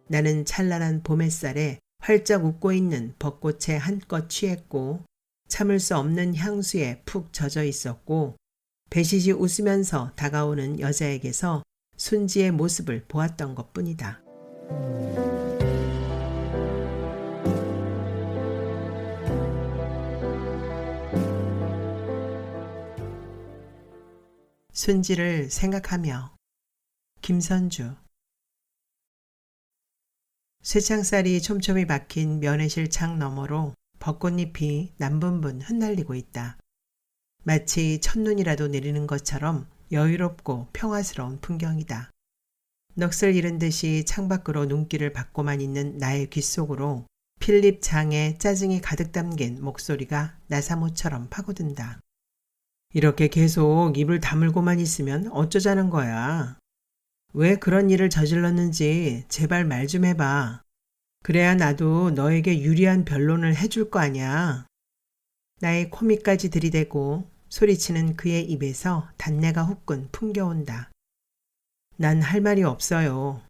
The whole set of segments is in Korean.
나는 찬란한 봄 햇살에 활짝 웃고 있는 벚꽃에 한껏 취했고 참을 수 없는 향수에 푹 젖어 있었고 배시시 웃으면서 다가오는 여자에게서 순지의 모습을 보았던 것뿐이다. 순지를 생각하며. 김선주. 쇠창살이 촘촘히 박힌 면회실 창 너머로 벚꽃잎이 남분분 흩날리고 있다. 마치 첫눈이라도 내리는 것처럼 여유롭고 평화스러운 풍경이다. 넋을 잃은 듯이 창밖으로 눈길을 받고만 있는 나의 귓속으로 필립 장의 짜증이 가득 담긴 목소리가 나사모처럼 파고든다. 이렇게 계속 입을 다물고만 있으면 어쩌자는 거야. 왜 그런 일을 저질렀는지 제발 말 좀 해봐. 그래야 나도 너에게 유리한 변론을 해줄 거 아니야. 나의 코밑까지 들이대고 소리치는 그의 입에서 단내가 후끈 풍겨온다. 난 할 말이 없어요.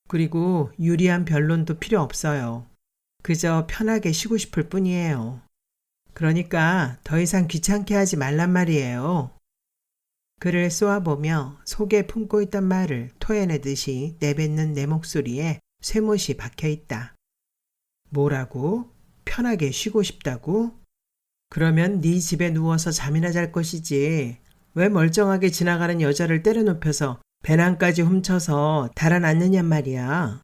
그리고 유리한 변론도 필요 없어요. 그저 편하게 쉬고 싶을 뿐이에요. 그러니까 더 이상 귀찮게 하지 말란 말이에요. 그를 쏘아보며 속에 품고 있던 말을 토해내듯이 내뱉는 내 목소리에 쇠못이 박혀있다. 뭐라고? 편하게 쉬고 싶다고? 그러면 네 집에 누워서 잠이나 잘 것이지. 왜 멀쩡하게 지나가는 여자를 때려눕혀서 배낭까지 훔쳐서 달아났느냔 말이야.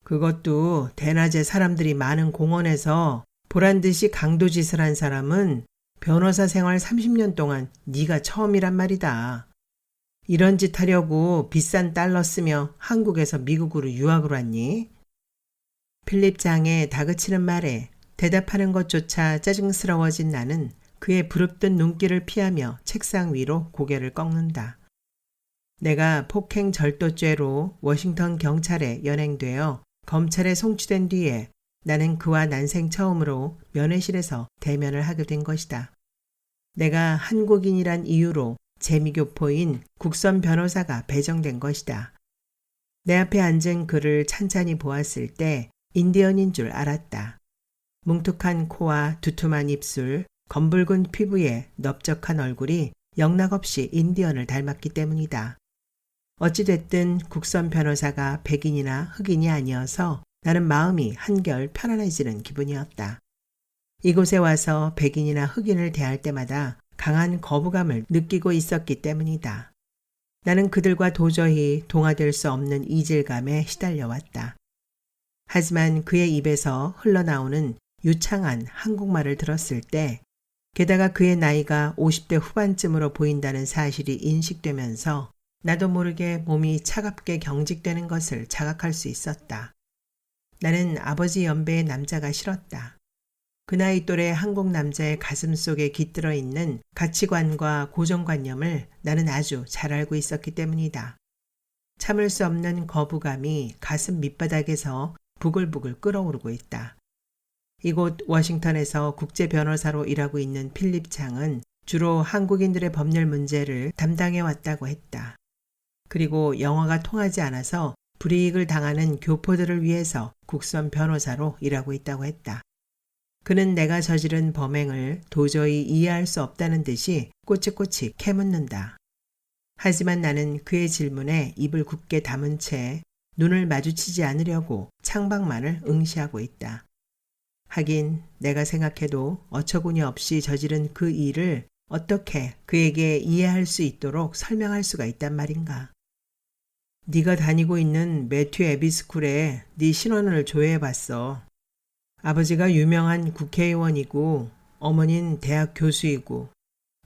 그것도 대낮에 사람들이 많은 공원에서 보란듯이 강도짓을 한 사람은 변호사 생활 30년 동안 네가 처음이란 말이다. 이런 짓 하려고 비싼 달러 쓰며 한국에서 미국으로 유학을 왔니? 필립 장의 다그치는 말에 대답하는 것조차 짜증스러워진 나는 그의 부릅뜬 눈길을 피하며 책상 위로 고개를 꺾는다. 내가 폭행 절도죄로 워싱턴 경찰에 연행되어 검찰에 송치된 뒤에 나는 그와 난생 처음으로 면회실에서 대면을 하게 된 것이다. 내가 한국인이란 이유로 재미교포인 국선 변호사가 배정된 것이다. 내 앞에 앉은 그를 찬찬히 보았을 때 인디언인 줄 알았다. 뭉툭한 코와 두툼한 입술, 검붉은 피부에 넓적한 얼굴이 영락없이 인디언을 닮았기 때문이다. 어찌됐든 국선 변호사가 백인이나 흑인이 아니어서 나는 마음이 한결 편안해지는 기분이었다. 이곳에 와서 백인이나 흑인을 대할 때마다 강한 거부감을 느끼고 있었기 때문이다. 나는 그들과 도저히 동화될 수 없는 이질감에 시달려왔다. 하지만 그의 입에서 흘러나오는 유창한 한국말을 들었을 때, 게다가 그의 나이가 50대 후반쯤으로 보인다는 사실이 인식되면서 나도 모르게 몸이 차갑게 경직되는 것을 자각할 수 있었다. 나는 아버지 연배의 남자가 싫었다. 그 나이 또래 한국 남자의 가슴 속에 깃들어 있는 가치관과 고정관념을 나는 아주 잘 알고 있었기 때문이다. 참을 수 없는 거부감이 가슴 밑바닥에서 부글부글 끓어오르고 있다. 이곳 워싱턴에서 국제 변호사로 일하고 있는 필립 장은 주로 한국인들의 법률 문제를 담당해 왔다고 했다. 그리고 영어가 통하지 않아서 불이익을 당하는 교포들을 위해서 국선 변호사로 일하고 있다고 했다. 그는 내가 저지른 범행을 도저히 이해할 수 없다는 듯이 꼬치꼬치 캐묻는다. 하지만 나는 그의 질문에 입을 굳게 다문 채 눈을 마주치지 않으려고 창밖만을 응시하고 있다. 하긴 내가 생각해도 어처구니 없이 저지른 그 일을 어떻게 그에게 이해할 수 있도록 설명할 수가 있단 말인가. 네가 다니고 있는 매튜 에비스쿨에 네 신원을 조회해봤어. 아버지가 유명한 국회의원이고 어머니는 대학 교수이고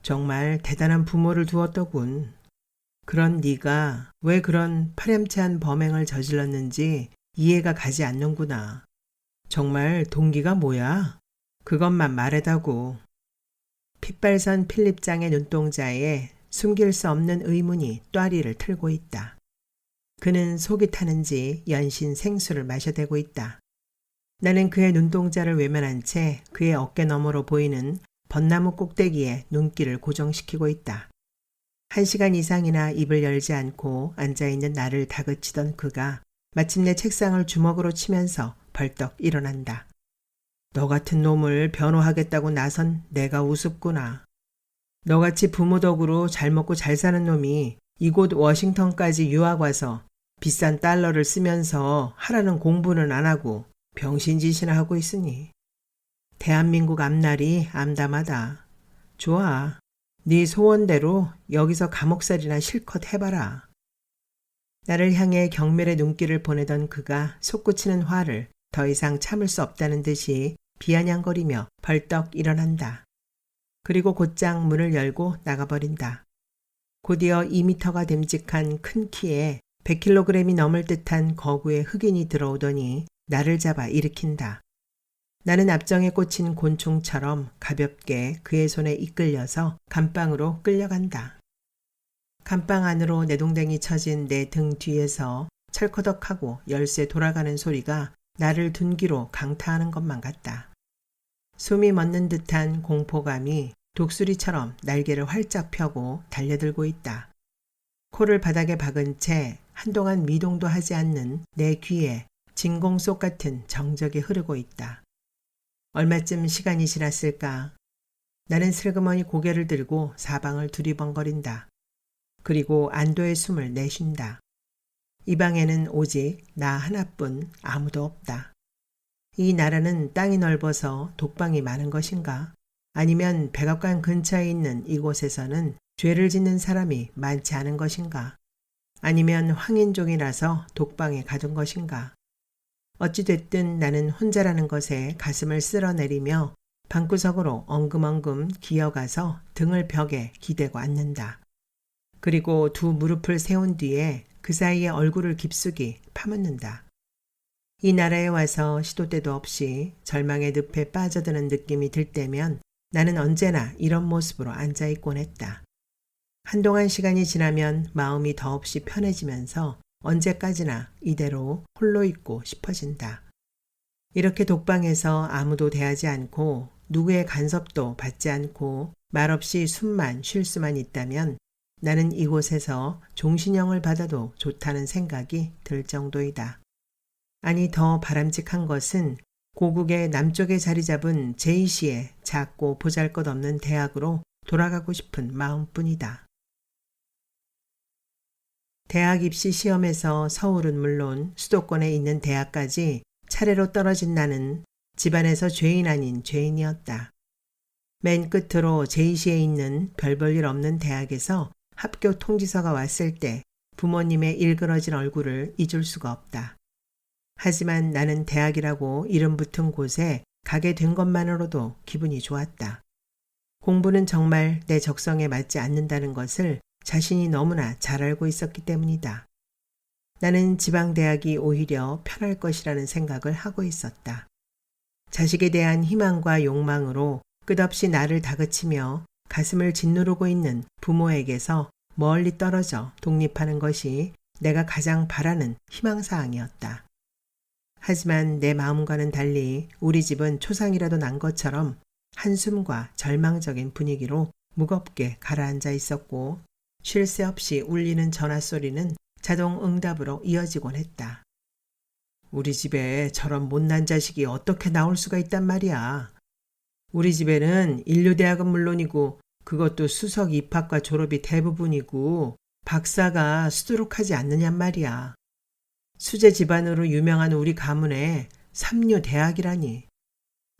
정말 대단한 부모를 두었더군. 그런 네가 왜 그런 파렴치한 범행을 저질렀는지 이해가 가지 않는구나. 정말 동기가 뭐야? 그것만 말해다고. 핏발선 필립 장의 눈동자에 숨길 수 없는 의문이 또아리를 틀고 있다. 그는 속이 타는지 연신 생수를 마셔대고 있다. 나는 그의 눈동자를 외면한 채 그의 어깨 너머로 보이는 벚나무 꼭대기에 눈길을 고정시키고 있다. 1시간 이상이나 입을 열지 않고 앉아있는 나를 다그치던 그가 마침내 책상을 주먹으로 치면서 벌떡 일어난다. 너 같은 놈을 변호하겠다고 나선 내가 우습구나. 너같이 부모 덕으로 잘 먹고 잘 사는 놈이 이곳 워싱턴까지 유학 와서 비싼 달러를 쓰면서 하라는 공부는 안 하고 병신짓이나 하고 있으니 대한민국 앞날이 암담하다. 좋아. 네 소원대로 여기서 감옥살이나 실컷 해봐라. 나를 향해 경멸의 눈길을 보내던 그가 솟구치는 화를 더 이상 참을 수 없다는 듯이 비아냥거리며 벌떡 일어난다. 그리고 곧장 문을 열고 나가버린다. 곧이어 2미터가 됨직한 큰 키에 100kg이 넘을 듯한 거구의 흑인이 들어오더니 나를 잡아 일으킨다. 나는 앞정에 꽂힌 곤충처럼 가볍게 그의 손에 이끌려서 감방으로 끌려간다. 감방 안으로 내동댕이 쳐진 내 등 뒤에서 철커덕하고 열쇠 돌아가는 소리가 나를 둔기로 강타하는 것만 같다. 숨이 멎는 듯한 공포감이 독수리처럼 날개를 활짝 펴고 달려들고 있다. 코를 바닥에 박은 채 한동안 미동도 하지 않는 내 귀에 진공속 같은 정적이 흐르고 있다. 얼마쯤 시간이 지났을까? 나는 슬그머니 고개를 들고 사방을 두리번거린다. 그리고 안도의 숨을 내쉰다. 이 방에는 오직 나 하나뿐 아무도 없다. 이 나라는 땅이 넓어서 독방이 많은 것인가? 아니면 백악관 근처에 있는 이곳에서는 죄를 짓는 사람이 많지 않은 것인가? 아니면 황인종이라서 독방에 가둔 것인가? 어찌됐든 나는 혼자라는 것에 가슴을 쓸어내리며 방구석으로 엉금엉금 기어가서 등을 벽에 기대고 앉는다. 그리고 두 무릎을 세운 뒤에 그 사이에 얼굴을 깊숙이 파묻는다. 이 나라에 와서 시도 때도 없이 절망의 늪에 빠져드는 느낌이 들 때면 나는 언제나 이런 모습으로 앉아있곤 했다. 한동안 시간이 지나면 마음이 더없이 편해지면서 언제까지나 이대로 홀로 있고 싶어진다. 이렇게 독방에서 아무도 대하지 않고 누구의 간섭도 받지 않고 말없이 숨만 쉴 수만 있다면 나는 이곳에서 종신형을 받아도 좋다는 생각이 들 정도이다. 아니 더 바람직한 것은 고국의 남쪽에 자리 잡은 제이시의 작고 보잘것없는 대학으로 돌아가고 싶은 마음뿐이다. 대학 입시 시험에서 서울은 물론 수도권에 있는 대학까지 차례로 떨어진 나는 집안에서 죄인 아닌 죄인이었다. 맨 끝으로 제이시에 있는 별 볼 일 없는 대학에서 합격 통지서가 왔을 때 부모님의 일그러진 얼굴을 잊을 수가 없다. 하지만 나는 대학이라고 이름 붙은 곳에 가게 된 것만으로도 기분이 좋았다. 공부는 정말 내 적성에 맞지 않는다는 것을 자신이 너무나 잘 알고 있었기 때문이다. 나는 지방대학이 오히려 편할 것이라는 생각을 하고 있었다. 자식에 대한 희망과 욕망으로 끝없이 나를 다그치며 가슴을 짓누르고 있는 부모에게서 멀리 떨어져 독립하는 것이 내가 가장 바라는 희망사항이었다. 하지만 내 마음과는 달리 우리 집은 초상이라도 난 것처럼 한숨과 절망적인 분위기로 무겁게 가라앉아 있었고 쉴 새 없이 울리는 전화소리는 자동 응답으로 이어지곤 했다. 우리 집에 저런 못난 자식이 어떻게 나올 수가 있단 말이야. 우리 집에는 인류대학은 물론이고 그것도 수석 입학과 졸업이 대부분이고 박사가 수두룩하지 않느냔 말이야. 수재 집안으로 유명한 우리 가문에 삼류 대학이라니.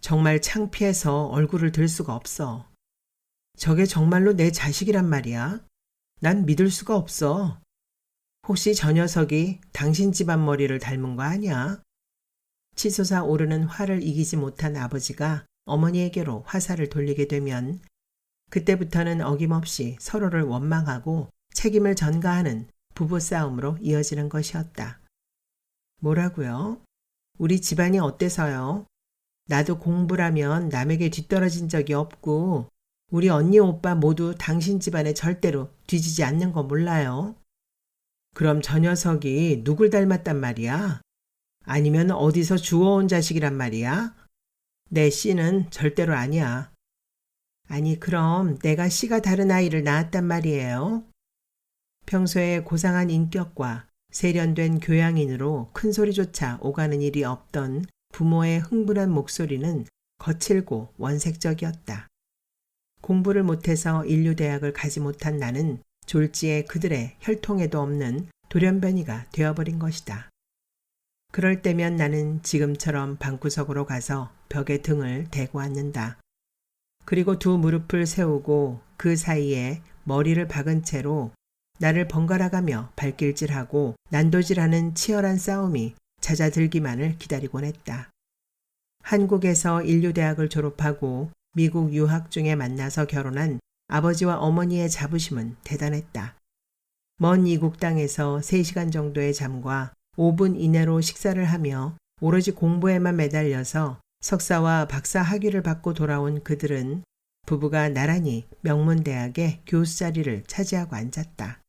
정말 창피해서 얼굴을 들 수가 없어. 저게 정말로 내 자식이란 말이야. 난 믿을 수가 없어. 혹시 저 녀석이 당신 집안 머리를 닮은 거 아니야? 치솟아 오르는 화를 이기지 못한 아버지가 어머니에게로 화살을 돌리게 되면 그때부터는 어김없이 서로를 원망하고 책임을 전가하는 부부싸움으로 이어지는 것이었다. 뭐라고요? 우리 집안이 어때서요? 나도 공부라면 남에게 뒤떨어진 적이 없고 우리 언니 오빠 모두 당신 집안에 절대로 뒤지지 않는 거 몰라요? 그럼 저 녀석이 누굴 닮았단 말이야? 아니면 어디서 주워온 자식이란 말이야? 내 씨는 절대로 아니야. 아니 그럼 내가 씨가 다른 아이를 낳았단 말이에요? 평소에 고상한 인격과 세련된 교양인으로 큰 소리조차 오가는 일이 없던 부모의 흥분한 목소리는 거칠고 원색적이었다. 공부를 못해서 인류대학을 가지 못한 나는 졸지에 그들의 혈통에도 없는 돌연변이가 되어버린 것이다. 그럴 때면 나는 지금처럼 방구석으로 가서 벽에 등을 대고 앉는다. 그리고 두 무릎을 세우고 그 사이에 머리를 박은 채로 나를 번갈아가며 발길질하고 난도질하는 치열한 싸움이 잦아들기만을 기다리곤 했다. 한국에서 인류대학을 졸업하고 미국 유학 중에 만나서 결혼한 아버지와 어머니의 자부심은 대단했다. 먼 이국 땅에서 3시간 정도의 잠과 5분 이내로 식사를 하며 오로지 공부에만 매달려서 석사와 박사 학위를 받고 돌아온 그들은 부부가 나란히 명문대학의 교수 자리를 차지하고 앉았다.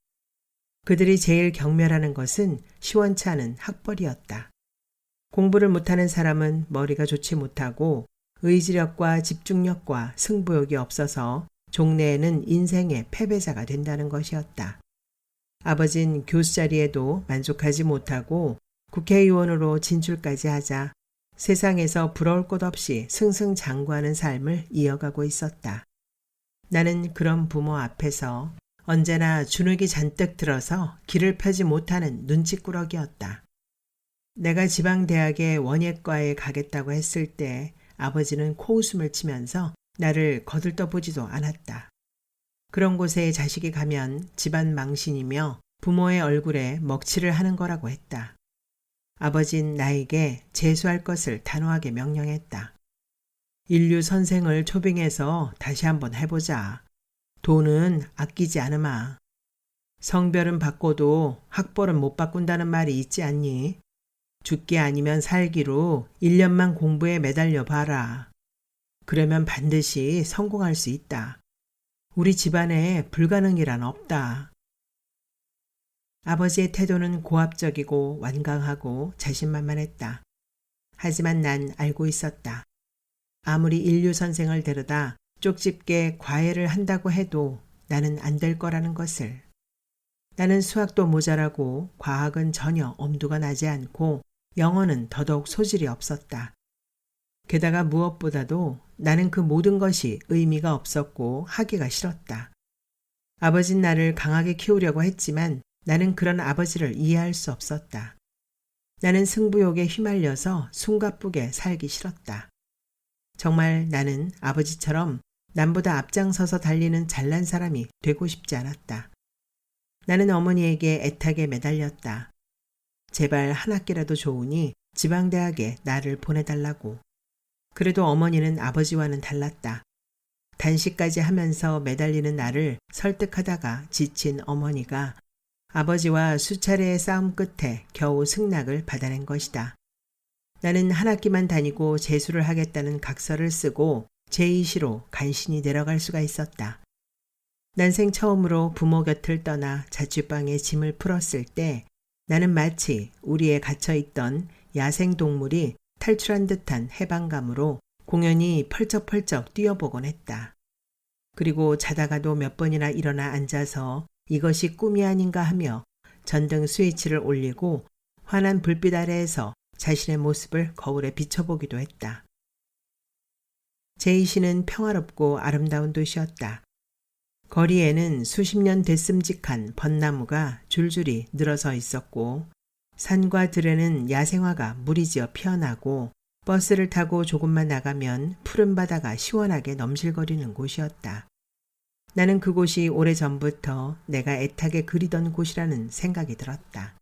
그들이 제일 경멸하는 것은 시원치 않은 학벌이었다. 공부를 못하는 사람은 머리가 좋지 못하고 의지력과 집중력과 승부욕이 없어서 종래에는 인생의 패배자가 된다는 것이었다. 아버진 교수 자리에도 만족하지 못하고 국회의원으로 진출까지 하자 세상에서 부러울 것 없이 승승장구하는 삶을 이어가고 있었다. 나는 그런 부모 앞에서 언제나 주눅이 잔뜩 들어서 길을 펴지 못하는 눈치꾸러기였다. 내가 지방대학의 원예과에 가겠다고 했을 때 아버지는 코웃음을 치면서 나를 거들떠보지도 않았다. 그런 곳에 자식이 가면 집안 망신이며 부모의 얼굴에 먹칠을 하는 거라고 했다. 아버진 나에게 재수할 것을 단호하게 명령했다. 인류 선생을 초빙해서 다시 한번 해보자. 돈은 아끼지 않으마. 성별은 바꿔도 학벌은 못 바꾼다는 말이 있지 않니? 죽기 아니면 살기로 1년만 공부에 매달려 봐라. 그러면 반드시 성공할 수 있다. 우리 집안에 불가능이란 없다. 아버지의 태도는 고압적이고 완강하고 자신만만했다. 하지만 난 알고 있었다. 아무리 인류 선생을 데려다 쪽집게 과외를 한다고 해도 나는 안 될 거라는 것을. 나는 수학도 모자라고 과학은 전혀 엄두가 나지 않고 영어는 더더욱 소질이 없었다. 게다가 무엇보다도 나는 그 모든 것이 의미가 없었고 하기가 싫었다. 아버진 나를 강하게 키우려고 했지만 나는 그런 아버지를 이해할 수 없었다. 나는 승부욕에 휘말려서 숨가쁘게 살기 싫었다. 정말 나는 아버지처럼 남보다 앞장서서 달리는 잘난 사람이 되고 싶지 않았다. 나는 어머니에게 애타게 매달렸다. 제발 한 학기라도 좋으니 지방대학에 나를 보내달라고. 그래도 어머니는 아버지와는 달랐다. 단식까지 하면서 매달리는 나를 설득하다가 지친 어머니가 아버지와 수차례의 싸움 끝에 겨우 승낙을 받아낸 것이다. 나는 한 학기만 다니고 재수를 하겠다는 각서를 쓰고 제2시로 간신히 내려갈 수가 있었다. 난생 처음으로 부모 곁을 떠나 자취방에 짐을 풀었을 때 나는 마치 우리에 갇혀있던 야생동물이 탈출한 듯한 해방감으로 공연히 펄쩍펄쩍 뛰어보곤 했다. 그리고 자다가도 몇 번이나 일어나 앉아서 이것이 꿈이 아닌가 하며 전등 스위치를 올리고 환한 불빛 아래에서 자신의 모습을 거울에 비춰보기도 했다. 제2시는 평화롭고 아름다운 도시였다. 거리에는 수십 년 됐음직한 벚나무가 줄줄이 늘어서 있었고 산과 들에는 야생화가 무리지어 피어나고 버스를 타고 조금만 나가면 푸른 바다가 시원하게 넘실거리는 곳이었다. 나는 그곳이 오래전부터 내가 애타게 그리던 곳이라는 생각이 들었다.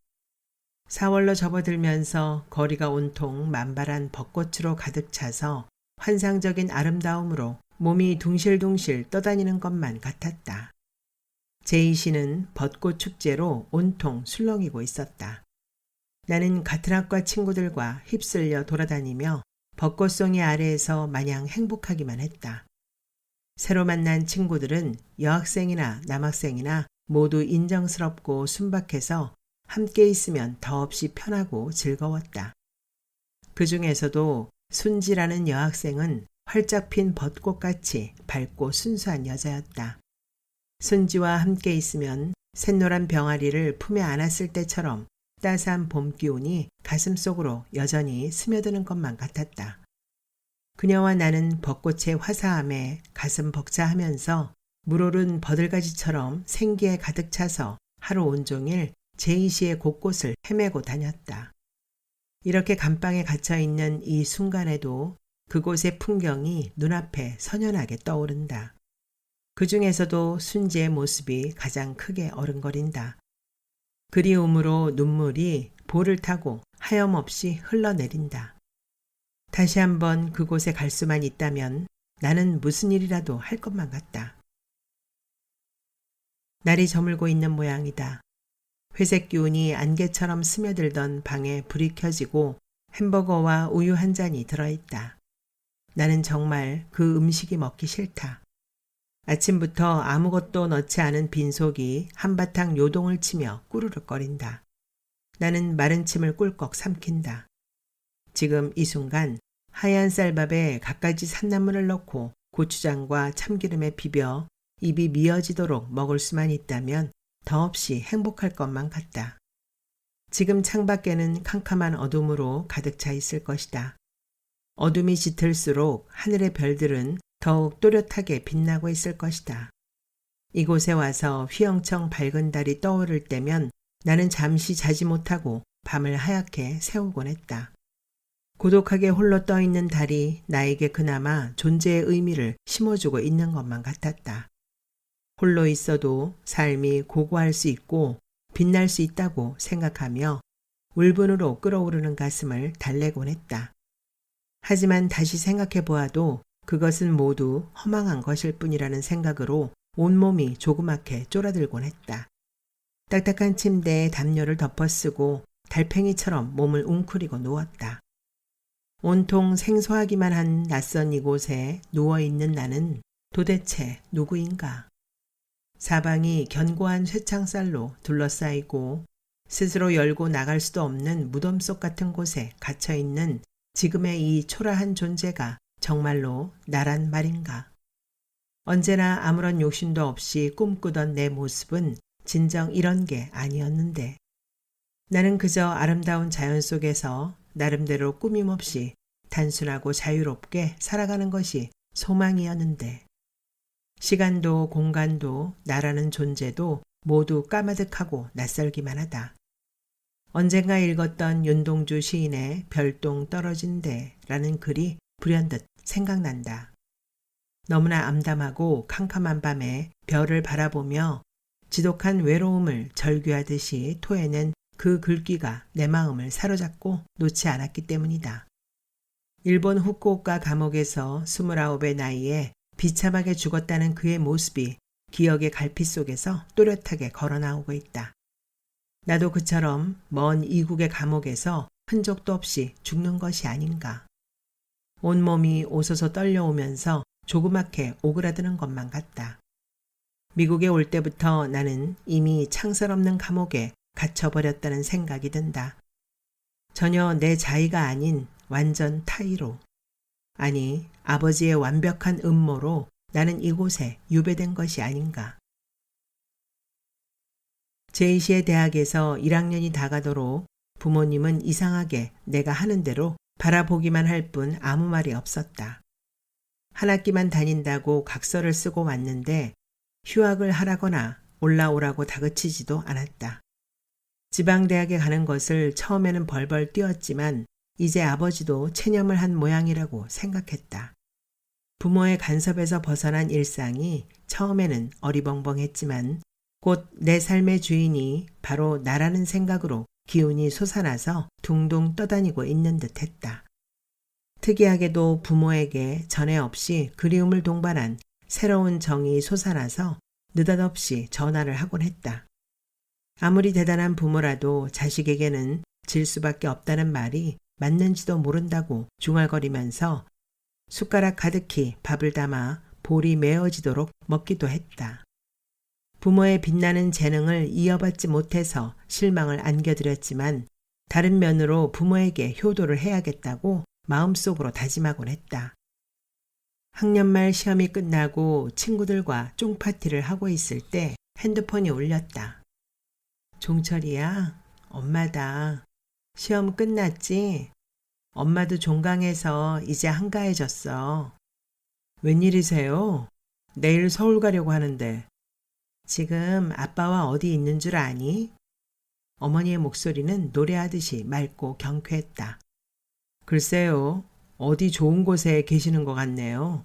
4월로 접어들면서 거리가 온통 만발한 벚꽃으로 가득 차서 환상적인 아름다움으로 몸이 둥실둥실 떠다니는 것만 같았다. 제2시는 벚꽃 축제로 온통 술렁이고 있었다. 나는 같은 학과 친구들과 휩쓸려 돌아다니며 벚꽃송이 아래에서 마냥 행복하기만 했다. 새로 만난 친구들은 여학생이나 남학생이나 모두 인정스럽고 순박해서 함께 있으면 더없이 편하고 즐거웠다. 그 중에서도 순지라는 여학생은 활짝 핀 벚꽃같이 밝고 순수한 여자였다. 순지와 함께 있으면 샛노란 병아리를 품에 안았을 때처럼 따스한 봄 기운이 가슴속으로 여전히 스며드는 것만 같았다. 그녀와 나는 벚꽃의 화사함에 가슴 벅차하면서 물오른 버들가지처럼 생기에 가득 차서 하루 온종일 제이시의 곳곳을 헤매고 다녔다. 이렇게 감방에 갇혀있는 이 순간에도 그곳의 풍경이 눈앞에 선연하게 떠오른다. 그 중에서도 순지의 모습이 가장 크게 어른거린다. 그리움으로 눈물이 볼을 타고 하염없이 흘러내린다. 다시 한번 그곳에 갈 수만 있다면 나는 무슨 일이라도 할 것만 같다. 날이 저물고 있는 모양이다. 회색 기운이 안개처럼 스며들던 방에 불이 켜지고 햄버거와 우유 한 잔이 들어있다. 나는 정말 그 음식이 먹기 싫다. 아침부터 아무것도 넣지 않은 빈속이 한바탕 요동을 치며 꾸르륵거린다. 나는 마른 침을 꿀꺽 삼킨다. 지금 이 순간 하얀 쌀밥에 갖가지 산나물을 넣고 고추장과 참기름에 비벼 입이 미어지도록 먹을 수만 있다면 더없이 행복할 것만 같다. 지금 창밖에는 캄캄한 어둠으로 가득 차 있을 것이다. 어둠이 짙을수록 하늘의 별들은 더욱 또렷하게 빛나고 있을 것이다. 이곳에 와서 휘영청 밝은 달이 떠오를 때면 나는 잠시 자지 못하고 밤을 하얗게 새우곤 했다. 고독하게 홀로 떠있는 달이 나에게 그나마 존재의 의미를 심어주고 있는 것만 같았다. 홀로 있어도 삶이 고고할 수 있고 빛날 수 있다고 생각하며 울분으로 끓어오르는 가슴을 달래곤 했다. 하지만 다시 생각해 보아도 그것은 모두 허망한 것일 뿐이라는 생각으로 온몸이 조그맣게 쫄아들곤 했다. 딱딱한 침대에 담요를 덮어쓰고 달팽이처럼 몸을 웅크리고 누웠다. 온통 생소하기만 한 낯선 이곳에 누워있는 나는 도대체 누구인가? 사방이 견고한 쇠창살로 둘러싸이고 스스로 열고 나갈 수도 없는 무덤 속 같은 곳에 갇혀있는 지금의 이 초라한 존재가 정말로 나란 말인가? 언제나 아무런 욕심도 없이 꿈꾸던 내 모습은 진정 이런 게 아니었는데 나는 그저 아름다운 자연 속에서 나름대로 꾸밈없이 단순하고 자유롭게 살아가는 것이 소망이었는데 시간도 공간도 나라는 존재도 모두 까마득하고 낯설기만 하다. 언젠가 읽었던 윤동주 시인의 별똥 떨어진 데라는 글이 불현듯 생각난다. 너무나 암담하고 캄캄한 밤에 별을 바라보며 지독한 외로움을 절규하듯이 토해낸 그 글귀가 내 마음을 사로잡고 놓지 않았기 때문이다. 일본 후쿠오카 감옥에서 29의 나이에 비참하게 죽었다는 그의 모습이 기억의 갈피 속에서 또렷하게 걸어나오고 있다. 나도 그처럼 먼 이국의 감옥에서 흔적도 없이 죽는 것이 아닌가. 온몸이 오소소 떨려오면서 조그맣게 오그라드는 것만 같다. 미국에 올 때부터 나는 이미 창설없는 감옥에 갇혀버렸다는 생각이 든다. 전혀 내 자의가 아닌 완전 타의로, 아니 아버지의 완벽한 음모로 나는 이곳에 유배된 것이 아닌가. 제이시의 대학에서 1학년이 다가도록 부모님은 이상하게 내가 하는 대로 바라보기만 할 뿐 아무 말이 없었다. 한 학기만 다닌다고 각서를 쓰고 왔는데 휴학을 하라거나 올라오라고 다그치지도 않았다. 지방대학에 가는 것을 처음에는 벌벌 뛰었지만 이제 아버지도 체념을 한 모양이라고 생각했다. 부모의 간섭에서 벗어난 일상이 처음에는 어리벙벙했지만 곧 내 삶의 주인이 바로 나라는 생각으로 기운이 솟아나서 둥둥 떠다니고 있는 듯 했다. 특이하게도 부모에게 전에 없이 그리움을 동반한 새로운 정이 솟아나서 느닷없이 전화를 하곤 했다. 아무리 대단한 부모라도 자식에게는 질 수밖에 없다는 말이 맞는지도 모른다고 중얼거리면서 숟가락 가득히 밥을 담아 볼이 메어지도록 먹기도 했다. 부모의 빛나는 재능을 이어받지 못해서 실망을 안겨드렸지만 다른 면으로 부모에게 효도를 해야겠다고 마음속으로 다짐하곤 했다. 학년 말 시험이 끝나고 친구들과 쫑파티를 하고 있을 때 핸드폰이 울렸다. 종철이야, 엄마다. 시험 끝났지? 엄마도 종강해서 이제 한가해졌어. 웬일이세요? 내일 서울 가려고 하는데. 지금 아빠와 어디 있는 줄 아니? 어머니의 목소리는 노래하듯이 맑고 경쾌했다. 글쎄요, 어디 좋은 곳에 계시는 것 같네요.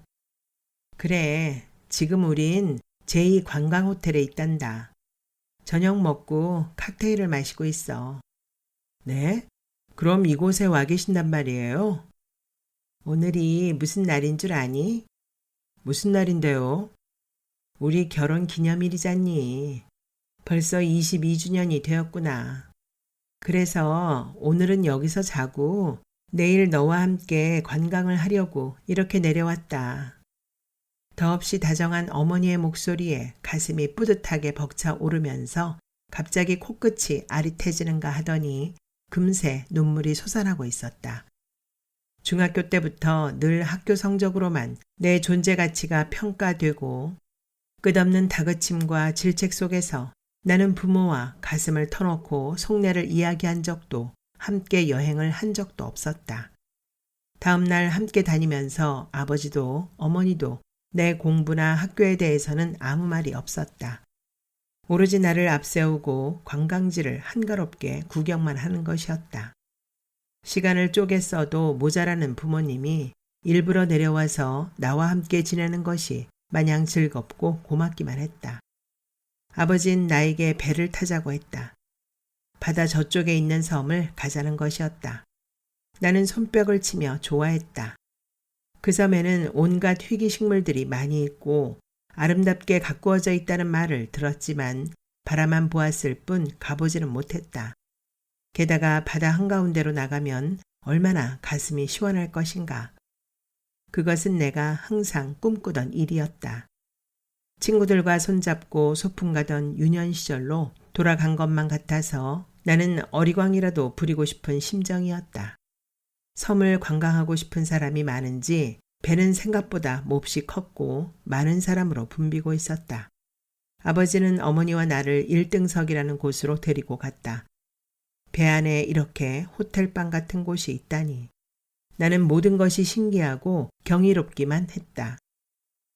그래, 지금 우린 제2 관광호텔에 있단다. 저녁 먹고 칵테일을 마시고 있어. 네? 그럼 이곳에 와 계신단 말이에요? 오늘이 무슨 날인 줄 아니? 무슨 날인데요? 우리 결혼 기념일이잖니. 벌써 22주년이 되었구나. 그래서 오늘은 여기서 자고 내일 너와 함께 관광을 하려고 이렇게 내려왔다. 더없이 다정한 어머니의 목소리에 가슴이 뿌듯하게 벅차 오르면서 갑자기 코끝이 아릿해지는가 하더니 금세 눈물이 솟아나고 있었다. 중학교 때부터 늘 학교 성적으로만 내 존재 가치가 평가되고 끝없는 다그침과 질책 속에서 나는 부모와 가슴을 터놓고 속내를 이야기한 적도 함께 여행을 한 적도 없었다. 다음 날 함께 다니면서 아버지도 어머니도 내 공부나 학교에 대해서는 아무 말이 없었다. 오로지 나를 앞세우고 관광지를 한가롭게 구경만 하는 것이었다. 시간을 쪼개 써도 모자라는 부모님이 일부러 내려와서 나와 함께 지내는 것이 마냥 즐겁고 고맙기만 했다. 아버진 나에게 배를 타자고 했다. 바다 저쪽에 있는 섬을 가자는 것이었다. 나는 손뼉을 치며 좋아했다. 그 섬에는 온갖 희귀 식물들이 많이 있고 아름답게 가꾸어져 있다는 말을 들었지만 바라만 보았을 뿐 가보지는 못했다. 게다가 바다 한가운데로 나가면 얼마나 가슴이 시원할 것인가. 그것은 내가 항상 꿈꾸던 일이었다. 친구들과 손잡고 소풍 가던 유년 시절로 돌아간 것만 같아서 나는 어리광이라도 부리고 싶은 심정이었다. 섬을 관광하고 싶은 사람이 많은지 배는 생각보다 몹시 컸고 많은 사람으로 붐비고 있었다. 아버지는 어머니와 나를 1등석이라는 곳으로 데리고 갔다. 배 안에 이렇게 호텔방 같은 곳이 있다니. 나는 모든 것이 신기하고 경이롭기만 했다.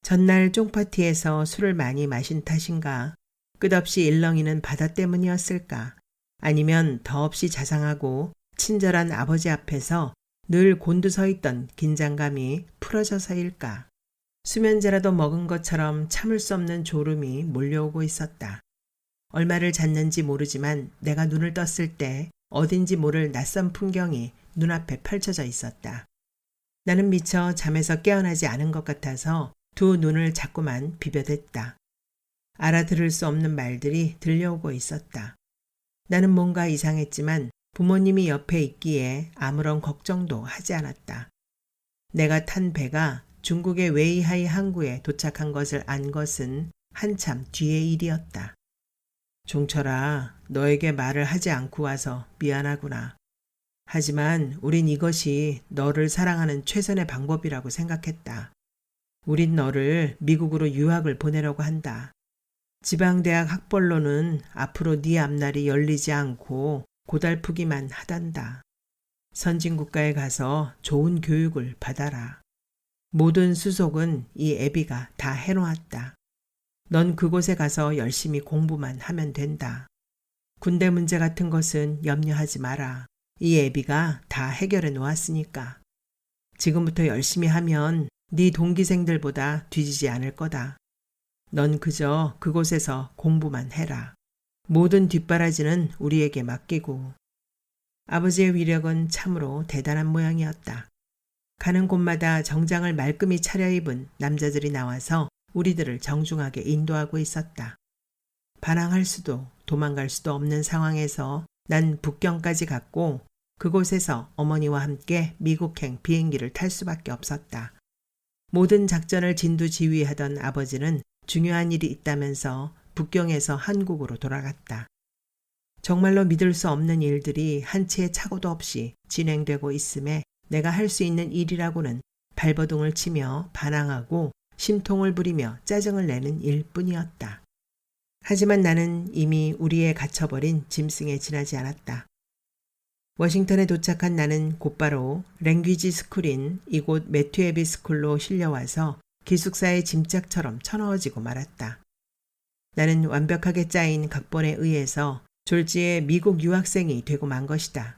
전날 쫑파티에서 술을 많이 마신 탓인가, 끝없이 일렁이는 바다 때문이었을까, 아니면 더없이 자상하고 친절한 아버지 앞에서 늘 곤두서 있던 긴장감이 풀어져서일까. 수면제라도 먹은 것처럼 참을 수 없는 졸음이 몰려오고 있었다. 얼마를 잤는지 모르지만 내가 눈을 떴을 때 어딘지 모를 낯선 풍경이 눈앞에 펼쳐져 있었다. 나는 미처 잠에서 깨어나지 않은 것 같아서 두 눈을 자꾸만 비벼댔다. 알아들을 수 없는 말들이 들려오고 있었다. 나는 뭔가 이상했지만 부모님이 옆에 있기에 아무런 걱정도 하지 않았다. 내가 탄 배가 중국의 웨이하이 항구에 도착한 것을 안 것은 한참 뒤의 일이었다. 종철아, 너에게 말을 하지 않고 와서 미안하구나. 하지만 우린 이것이 너를 사랑하는 최선의 방법이라고 생각했다. 우린 너를 미국으로 유학을 보내려고 한다. 지방대학 학벌로는 앞으로 네 앞날이 열리지 않고 고달프기만 하단다. 선진국가에 가서 좋은 교육을 받아라. 모든 수속은 이 애비가 다 해놓았다. 넌 그곳에 가서 열심히 공부만 하면 된다. 군대 문제 같은 것은 염려하지 마라. 이 애비가 다 해결해 놓았으니까. 지금부터 열심히 하면 네 동기생들보다 뒤지지 않을 거다. 넌 그저 그곳에서 공부만 해라. 모든 뒷바라지는 우리에게 맡기고. 아버지의 위력은 참으로 대단한 모양이었다. 가는 곳마다 정장을 말끔히 차려입은 남자들이 나와서 우리들을 정중하게 인도하고 있었다. 반항할 수도 도망갈 수도 없는 상황에서 난 북경까지 갔고 그곳에서 어머니와 함께 미국행 비행기를 탈 수밖에 없었다. 모든 작전을 진두지휘하던 아버지는 중요한 일이 있다면서 북경에서 한국으로 돌아갔다. 정말로 믿을 수 없는 일들이 한치의 착오도 없이 진행되고 있음에 내가 할 수 있는 일이라고는 발버둥을 치며 반항하고 심통을 부리며 짜증을 내는 일뿐이었다. 하지만 나는 이미 우리에 갇혀버린 짐승에 지나지 않았다. 워싱턴에 도착한 나는 곧바로 랭귀지 스쿨인 이곳 매튜 애비 스쿨로 실려와서 기숙사의 짐짝처럼 쳐넣어지고 말았다. 나는 완벽하게 짜인 각본에 의해서 졸지에 미국 유학생이 되고 만 것이다.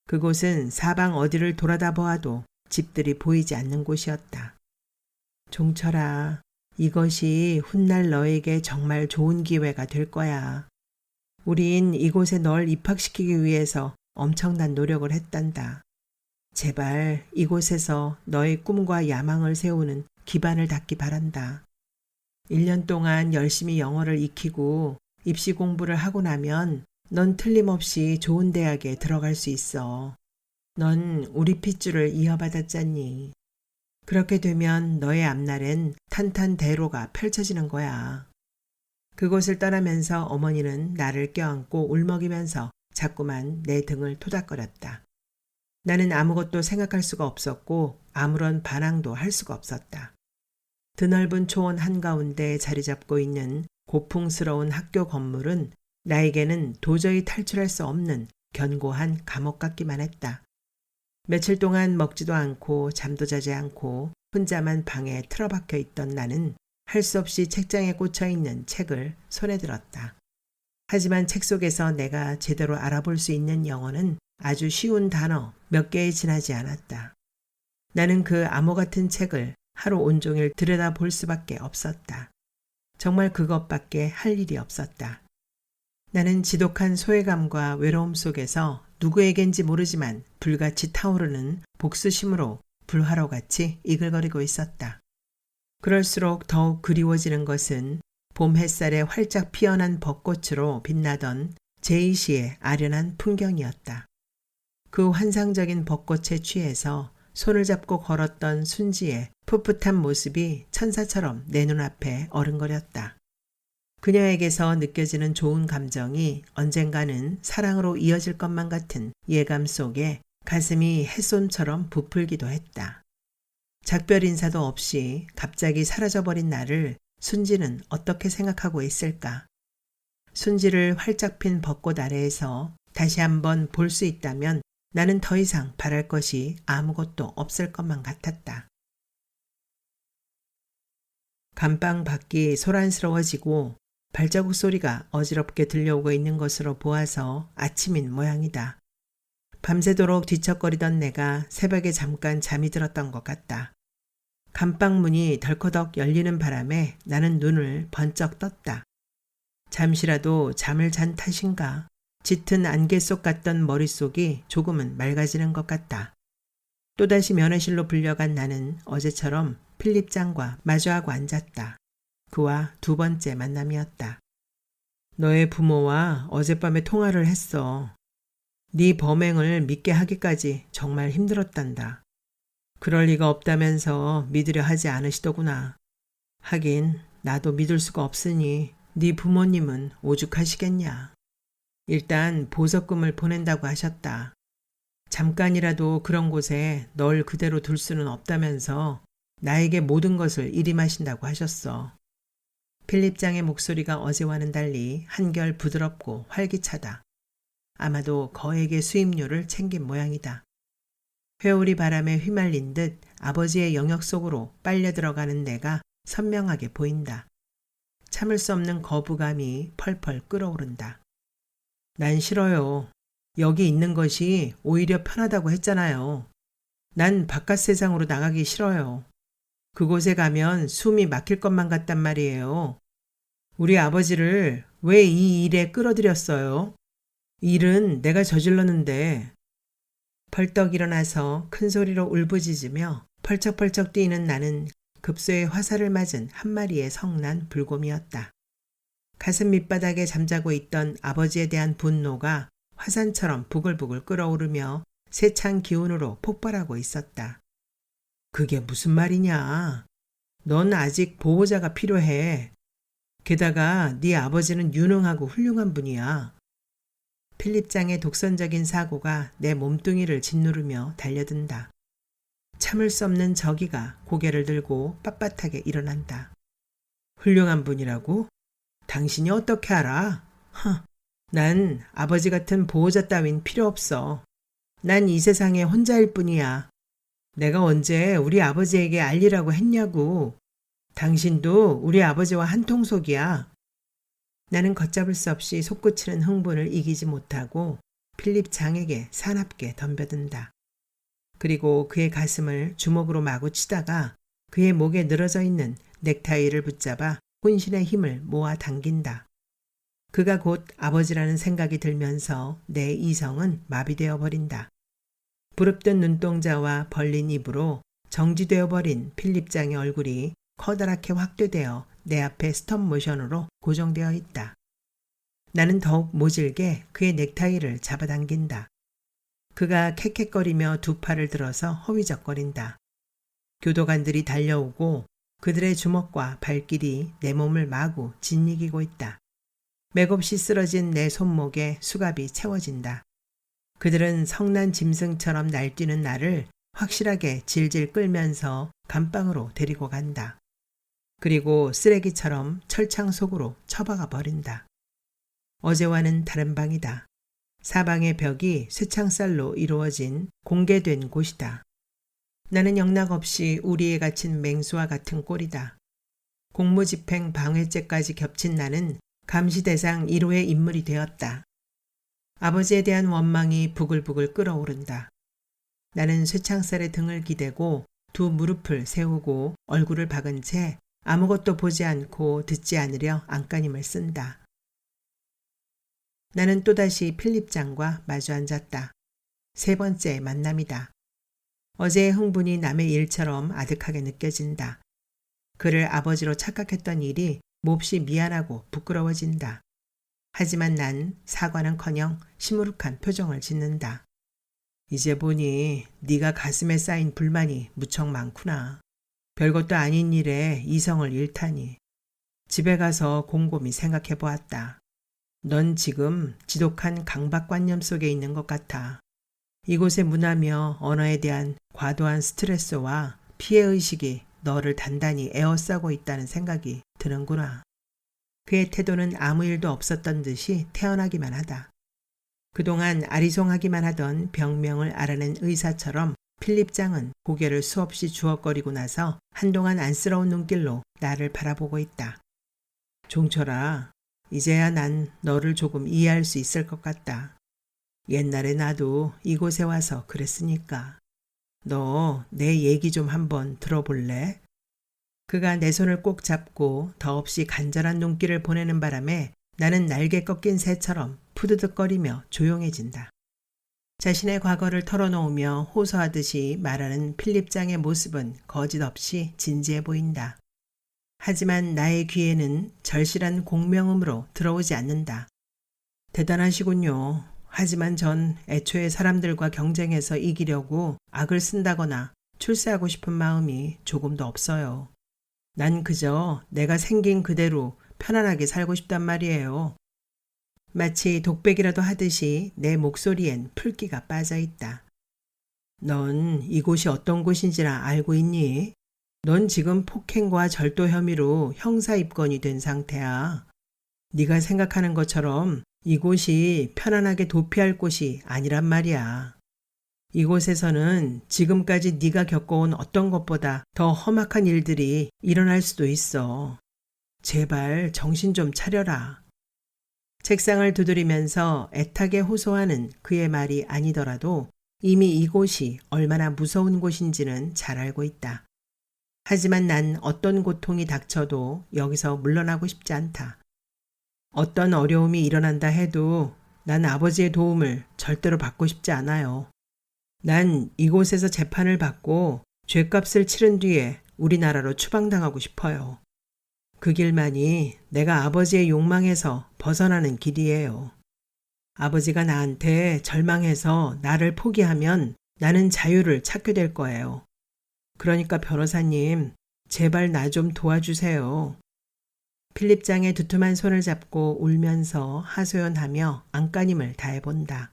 그곳은 사방 어디를 돌아다 보아도 집들이 보이지 않는 곳이었다. 종철아, 이것이 훗날 너에게 정말 좋은 기회가 될 거야. 우린 이곳에 널 입학시키기 위해서 엄청난 노력을 했단다. 제발 이곳에서 너의 꿈과 야망을 세우는 기반을 닦기 바란다. 1년 동안 열심히 영어를 익히고 입시 공부를 하고 나면 넌 틀림없이 좋은 대학에 들어갈 수 있어. 넌 우리 핏줄을 이어받았잖니. 그렇게 되면 너의 앞날엔 탄탄대로가 펼쳐지는 거야. 그곳을 떠나면서 어머니는 나를 껴안고 울먹이면서 자꾸만 내 등을 토닥거렸다. 나는 아무것도 생각할 수가 없었고 아무런 반항도 할 수가 없었다. 드넓은 초원 한가운데 자리 잡고 있는 고풍스러운 학교 건물은 나에게는 도저히 탈출할 수 없는 견고한 감옥 같기만 했다. 며칠 동안 먹지도 않고 잠도 자지 않고 혼자만 방에 틀어박혀 있던 나는 할 수 없이 책장에 꽂혀 있는 책을 손에 들었다. 하지만 책 속에서 내가 제대로 알아볼 수 있는 영어는 아주 쉬운 단어 몇 개에 지나지 않았다. 나는 그 암호 같은 책을 하루 온종일 들여다볼 수밖에 없었다. 정말 그것밖에 할 일이 없었다. 나는 지독한 소외감과 외로움 속에서 누구에겐지 모르지만 불같이 타오르는 복수심으로 불화로같이 이글거리고 있었다. 그럴수록 더욱 그리워지는 것은 봄 햇살에 활짝 피어난 벚꽃으로 빛나던 제이시의 아련한 풍경이었다. 그 환상적인 벚꽃에 취해서 손을 잡고 걸었던 순지의 풋풋한 모습이 천사처럼 내 눈앞에 어른거렸다. 그녀에게서 느껴지는 좋은 감정이 언젠가는 사랑으로 이어질 것만 같은 예감 속에 가슴이 햇솜처럼 부풀기도 했다. 작별 인사도 없이 갑자기 사라져버린 나를 순지는 어떻게 생각하고 있을까? 순지를 활짝 핀 벚꽃 아래에서 다시 한번 볼 수 있다면 나는 더 이상 바랄 것이 아무것도 없을 것만 같았다. 감방 밖이 소란스러워지고 발자국 소리가 어지럽게 들려오고 있는 것으로 보아서 아침인 모양이다. 밤새도록 뒤척거리던 내가 새벽에 잠깐 잠이 들었던 것 같다. 감방 문이 덜커덕 열리는 바람에 나는 눈을 번쩍 떴다. 잠시라도 잠을 잔 탓인가 짙은 안개 속 같던 머릿속이 조금은 맑아지는 것 같다. 또다시 면회실로 불려간 나는 어제처럼 필립장과 마주하고 앉았다. 그와 두 번째 만남이었다. 너의 부모와 어젯밤에 통화를 했어. 네 범행을 믿게 하기까지 정말 힘들었단다. 그럴 리가 없다면서 믿으려 하지 않으시더구나. 하긴 나도 믿을 수가 없으니 네 부모님은 오죽하시겠냐. 일단 보석금을 보낸다고 하셨다. 잠깐이라도 그런 곳에 널 그대로 둘 수는 없다면서 나에게 모든 것을 일임하신다고 하셨어. 필립장의 목소리가 어제와는 달리 한결 부드럽고 활기차다. 아마도 거액의 수임료를 챙긴 모양이다. 회오리 바람에 휘말린 듯 아버지의 영역 속으로 빨려 들어가는 내가 선명하게 보인다. 참을 수 없는 거부감이 펄펄 끓어오른다. 난 싫어요. 여기 있는 것이 오히려 편하다고 했잖아요. 난 바깥 세상으로 나가기 싫어요. 그곳에 가면 숨이 막힐 것만 같단 말이에요. 우리 아버지를 왜 이 일에 끌어들였어요? 일은 내가 저질렀는데. 벌떡 일어나서 큰 소리로 울부짖으며 펄쩍펄쩍 뛰는 나는 급소에 화살을 맞은 한 마리의 성난 불곰이었다. 가슴 밑바닥에 잠자고 있던 아버지에 대한 분노가 화산처럼 부글부글 끓어오르며 세찬 기운으로 폭발하고 있었다. 그게 무슨 말이냐? 넌 아직 보호자가 필요해. 게다가 네 아버지는 유능하고 훌륭한 분이야. 필립장의 독선적인 사고가 내 몸뚱이를 짓누르며 달려든다. 참을 수 없는 저기가 고개를 들고 빳빳하게 일어난다. 훌륭한 분이라고? 당신이 어떻게 알아? 난 아버지 같은 보호자 따윈 필요 없어. 난 이 세상에 혼자일 뿐이야. 내가 언제 우리 아버지에게 알리라고 했냐고. 당신도 우리 아버지와 한통속이야. 나는 걷잡을 수 없이 솟구치는 흥분을 이기지 못하고 필립 장에게 사납게 덤벼든다. 그리고 그의 가슴을 주먹으로 마구 치다가 그의 목에 늘어져 있는 넥타이를 붙잡아 혼신의 힘을 모아 당긴다. 그가 곧 아버지라는 생각이 들면서 내 이성은 마비되어 버린다. 부릅뜬 눈동자와 벌린 입으로 정지되어 버린 필립 장의 얼굴이 커다랗게 확대되어 내 앞에 스톱 모션으로 고정되어 있다. 나는 더욱 모질게 그의 넥타이를 잡아당긴다. 그가 캑캑거리며 두 팔을 들어서 허위적거린다. 교도관들이 달려오고 그들의 주먹과 발길이 내 몸을 마구 짓이기고 있다. 맥없이 쓰러진 내 손목에 수갑이 채워진다. 그들은 성난 짐승처럼 날뛰는 나를 확실하게 질질 끌면서 감방으로 데리고 간다. 그리고 쓰레기처럼 철창 속으로 처박아 버린다. 어제와는 다른 방이다. 사방의 벽이 쇠창살로 이루어진 공개된 곳이다. 나는 영락없이 우리에 갇힌 맹수와 같은 꼴이다. 공무집행 방해죄까지 겹친 나는 감시 대상 1호의 인물이 되었다. 아버지에 대한 원망이 부글부글 끓어오른다. 나는 쇠창살에 등을 기대고 두 무릎을 세우고 얼굴을 박은 채 아무것도 보지 않고 듣지 않으려 안간힘을 쓴다. 나는 또다시 필립 장과 마주 앉았다. 세 번째 만남이다. 어제의 흥분이 남의 일처럼 아득하게 느껴진다. 그를 아버지로 착각했던 일이 몹시 미안하고 부끄러워진다. 하지만 난 사과는커녕 시무룩한 표정을 짓는다. 이제 보니 네가 가슴에 쌓인 불만이 무척 많구나. 별것도 아닌 일에 이성을 잃다니. 집에 가서 곰곰이 생각해 보았다. 넌 지금 지독한 강박관념 속에 있는 것 같아. 이곳의 문화며 언어에 대한 과도한 스트레스와 피해의식이 너를 단단히 에워싸고 있다는 생각이 드는구나. 그의 태도는 아무 일도 없었던 듯이 태연하기만 하다. 그동안 아리송하기만 하던 병명을 알아낸 의사처럼 필립 장은 고개를 수없이 주걱거리고 나서 한동안 안쓰러운 눈길로 나를 바라보고 있다. 종철아, 이제야 난 너를 조금 이해할 수 있을 것 같다. 옛날에 나도 이곳에 와서 그랬으니까. 너 내 얘기 좀 한번 들어볼래? 그가 내 손을 꼭 잡고 더없이 간절한 눈길을 보내는 바람에 나는 날개 꺾인 새처럼 푸드득거리며 조용해진다. 자신의 과거를 털어놓으며 호소하듯이 말하는 필립 장의 모습은 거짓없이 진지해 보인다. 하지만 나의 귀에는 절실한 공명음으로 들어오지 않는다. 대단하시군요. 하지만 전 애초에 사람들과 경쟁해서 이기려고 악을 쓴다거나 출세하고 싶은 마음이 조금도 없어요. 난 그저 내가 생긴 그대로 편안하게 살고 싶단 말이에요. 마치 독백이라도 하듯이 내 목소리엔 풀기가 빠져 있다. 넌 이곳이 어떤 곳인지나 알고 있니? 넌 지금 폭행과 절도 혐의로 형사 입건이 된 상태야. 네가 생각하는 것처럼 이곳이 편안하게 도피할 곳이 아니란 말이야. 이곳에서는 지금까지 네가 겪어온 어떤 것보다 더 험악한 일들이 일어날 수도 있어. 제발 정신 좀 차려라. 책상을 두드리면서 애타게 호소하는 그의 말이 아니더라도 이미 이곳이 얼마나 무서운 곳인지는 잘 알고 있다. 하지만 난 어떤 고통이 닥쳐도 여기서 물러나고 싶지 않다. 어떤 어려움이 일어난다 해도 난 아버지의 도움을 절대로 받고 싶지 않아요. 난 이곳에서 재판을 받고 죗값을 치른 뒤에 우리나라로 추방당하고 싶어요. 그 길만이 내가 아버지의 욕망에서 벗어나는 길이에요. 아버지가 나한테 절망해서 나를 포기하면 나는 자유를 찾게 될 거예요. 그러니까 변호사님, 제발 나 좀 도와주세요. 필립 장의 두툼한 손을 잡고 울면서 하소연하며 안간힘을 다해본다.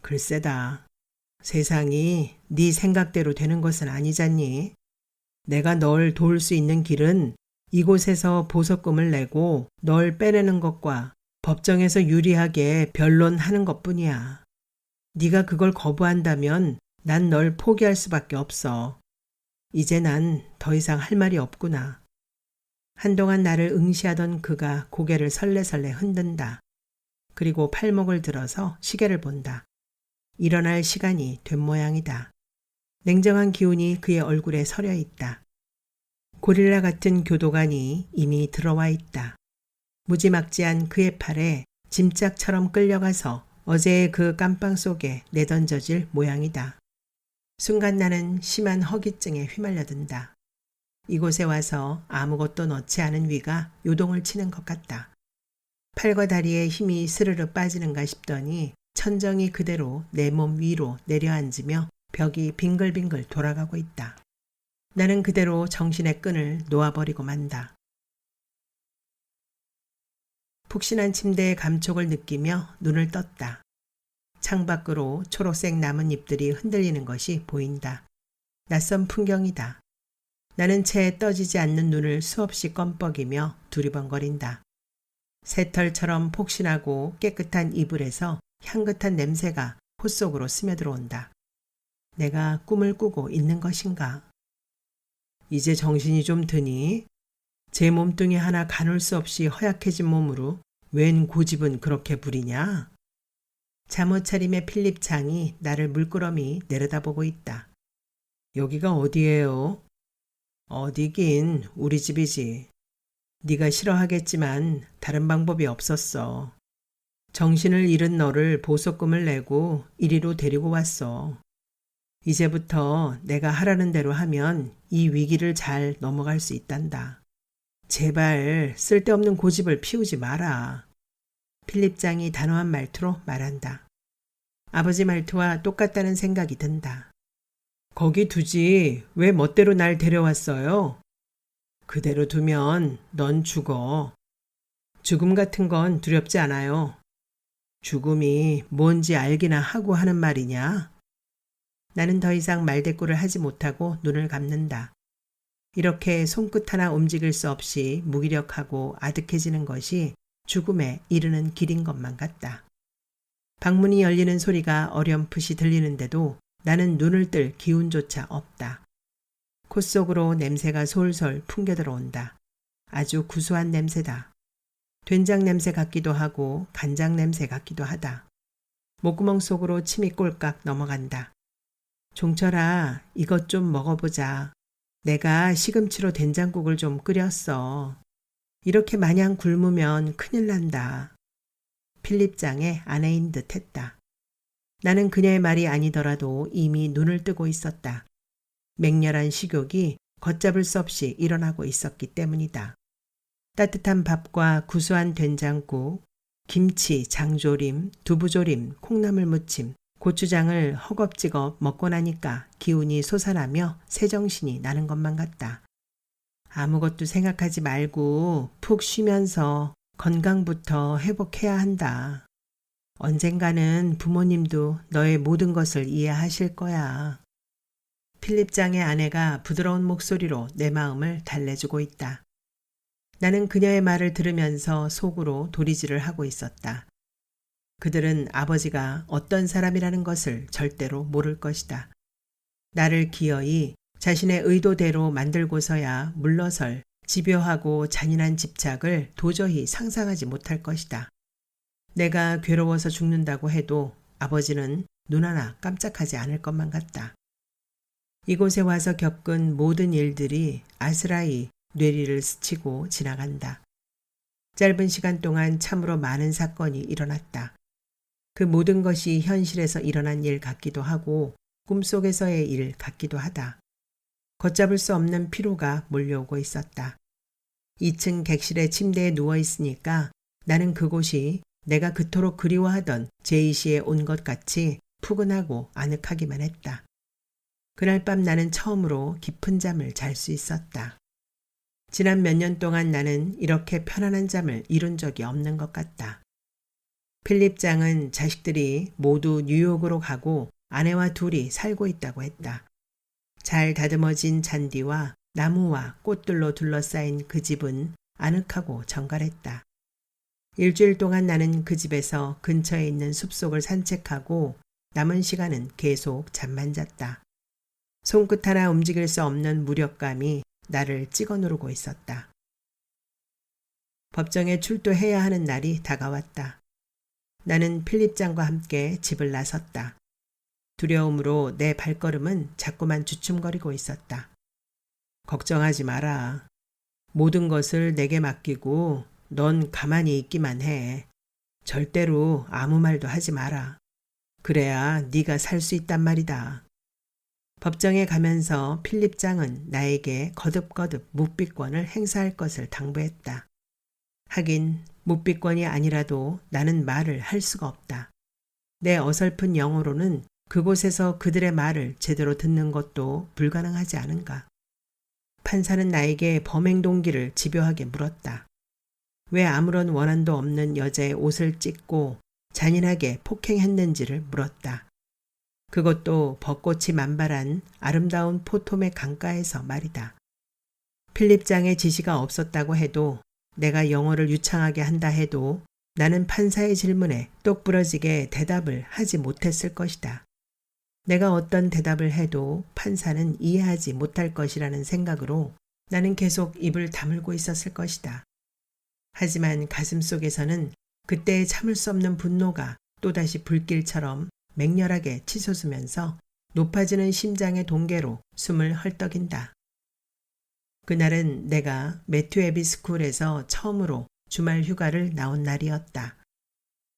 글쎄다. 세상이 네 생각대로 되는 것은 아니잖니. 내가 널 도울 수 있는 길은 이곳에서 보석금을 내고 널 빼내는 것과 법정에서 유리하게 변론하는 것뿐이야. 네가 그걸 거부한다면 난 널 포기할 수밖에 없어. 이제 난 더 이상 할 말이 없구나. 한동안 나를 응시하던 그가 고개를 설레설레 흔든다. 그리고 팔목을 들어서 시계를 본다. 일어날 시간이 된 모양이다. 냉정한 기운이 그의 얼굴에 서려 있다. 고릴라 같은 교도관이 이미 들어와 있다. 무지막지한 그의 팔에 짐짝처럼 끌려가서 어제의 그 깜빵 속에 내던져질 모양이다. 순간 나는 심한 허기증에 휘말려든다. 이곳에 와서 아무것도 넣지 않은 위가 요동을 치는 것 같다. 팔과 다리에 힘이 스르르 빠지는가 싶더니 천정이 그대로 내 몸 위로 내려앉으며 벽이 빙글빙글 돌아가고 있다. 나는 그대로 정신의 끈을 놓아버리고 만다. 푹신한 침대의 감촉을 느끼며 눈을 떴다. 창밖으로 초록색 나뭇잎들이 흔들리는 것이 보인다. 낯선 풍경이다. 나는 채 떠지지 않는 눈을 수없이 껌뻑이며 두리번거린다. 새털처럼 폭신하고 깨끗한 이불에서 향긋한 냄새가 코 속으로 스며들어온다. 내가 꿈을 꾸고 있는 것인가? 이제 정신이 좀 드니? 제 몸뚱이 하나 가눌 수 없이 허약해진 몸으로 웬 고집은 그렇게 부리냐? 잠옷차림의 필립 장이 나를 물끄러미 내려다보고 있다. 여기가 어디예요? 어디긴 우리 집이지. 네가 싫어하겠지만 다른 방법이 없었어. 정신을 잃은 너를 보석금을 내고 이리로 데리고 왔어. 이제부터 내가 하라는 대로 하면 이 위기를 잘 넘어갈 수 있단다. 제발 쓸데없는 고집을 피우지 마라. 필립장이 단호한 말투로 말한다. 아버지 말투와 똑같다는 생각이 든다. 거기 두지 왜 멋대로 날 데려왔어요? 그대로 두면 넌 죽어. 죽음 같은 건 두렵지 않아요. 죽음이 뭔지 알기나 하고 하는 말이냐? 나는 더 이상 말대꾸를 하지 못하고 눈을 감는다. 이렇게 손끝 하나 움직일 수 없이 무기력하고 아득해지는 것이 죽음에 이르는 길인 것만 같다. 방문이 열리는 소리가 어렴풋이 들리는데도 나는 눈을 뜰 기운조차 없다. 콧 속으로 냄새가 솔솔 풍겨 들어온다. 아주 구수한 냄새다. 된장 냄새 같기도 하고 간장 냄새 같기도 하다. 목구멍 속으로 침이 꼴깍 넘어간다. 종철아, 이것 좀 먹어보자. 내가 시금치로 된장국을 좀 끓였어. 이렇게 마냥 굶으면 큰일 난다. 필립장의 아내인 듯 했다. 나는 그녀의 말이 아니더라도 이미 눈을 뜨고 있었다. 맹렬한 식욕이 걷잡을 수 없이 일어나고 있었기 때문이다. 따뜻한 밥과 구수한 된장국, 김치, 장조림, 두부조림, 콩나물 무침, 고추장을 허겁지겁 먹고 나니까 기운이 솟아나며 새정신이 나는 것만 같다. 아무것도 생각하지 말고 푹 쉬면서 건강부터 회복해야 한다. 언젠가는 부모님도 너의 모든 것을 이해하실 거야. 필립장의 아내가 부드러운 목소리로 내 마음을 달래주고 있다. 나는 그녀의 말을 들으면서 속으로 도리질을 하고 있었다. 그들은 아버지가 어떤 사람이라는 것을 절대로 모를 것이다. 나를 기어이 자신의 의도대로 만들고서야 물러설 집요하고 잔인한 집착을 도저히 상상하지 못할 것이다. 내가 괴로워서 죽는다고 해도 아버지는 눈 하나 깜짝하지 않을 것만 같다. 이곳에 와서 겪은 모든 일들이 아스라이 뇌리를 스치고 지나간다. 짧은 시간 동안 참으로 많은 사건이 일어났다. 그 모든 것이 현실에서 일어난 일 같기도 하고 꿈속에서의 일 같기도 하다. 걷잡을 수 없는 피로가 몰려오고 있었다. 2층 객실의 침대에 누워있으니까 나는 그곳이 내가 그토록 그리워하던 제이시에 온 것 같이 푸근하고 아늑하기만 했다. 그날 밤 나는 처음으로 깊은 잠을 잘 수 있었다. 지난 몇 년 동안 나는 이렇게 편안한 잠을 이룬 적이 없는 것 같다. 필립장은 자식들이 모두 뉴욕으로 가고 아내와 둘이 살고 있다고 했다. 잘 다듬어진 잔디와 나무와 꽃들로 둘러싸인 그 집은 아늑하고 정갈했다. 일주일 동안 나는 그 집에서 근처에 있는 숲속을 산책하고 남은 시간은 계속 잠만 잤다. 손끝 하나 움직일 수 없는 무력감이 나를 찍어 누르고 있었다. 법정에 출두해야 하는 날이 다가왔다. 나는 필립장과 함께 집을 나섰다. 두려움으로 내 발걸음은 자꾸만 주춤거리고 있었다. 걱정하지 마라. 모든 것을 내게 맡기고 넌 가만히 있기만 해. 절대로 아무 말도 하지 마라. 그래야 네가 살 수 있단 말이다. 법정에 가면서 필립장은 나에게 거듭거듭 묵비권을 행사할 것을 당부했다. 하긴 묵비권이 아니라도 나는 말을 할 수가 없다. 내 어설픈 영어로는 그곳에서 그들의 말을 제대로 듣는 것도 불가능하지 않은가. 판사는 나에게 범행 동기를 집요하게 물었다. 왜 아무런 원한도 없는 여자의 옷을 찢고 잔인하게 폭행했는지를 물었다. 그것도 벚꽃이 만발한 아름다운 포토맥 강가에서 말이다. 필립장의 지시가 없었다고 해도 내가 영어를 유창하게 한다 해도 나는 판사의 질문에 똑부러지게 대답을 하지 못했을 것이다. 내가 어떤 대답을 해도 판사는 이해하지 못할 것이라는 생각으로 나는 계속 입을 다물고 있었을 것이다. 하지만 가슴 속에서는 그때의 참을 수 없는 분노가 또다시 불길처럼 맹렬하게 치솟으면서 높아지는 심장의 동계로 숨을 헐떡인다. 그날은 내가 매튜 애비 스쿨에서 처음으로 주말 휴가를 나온 날이었다.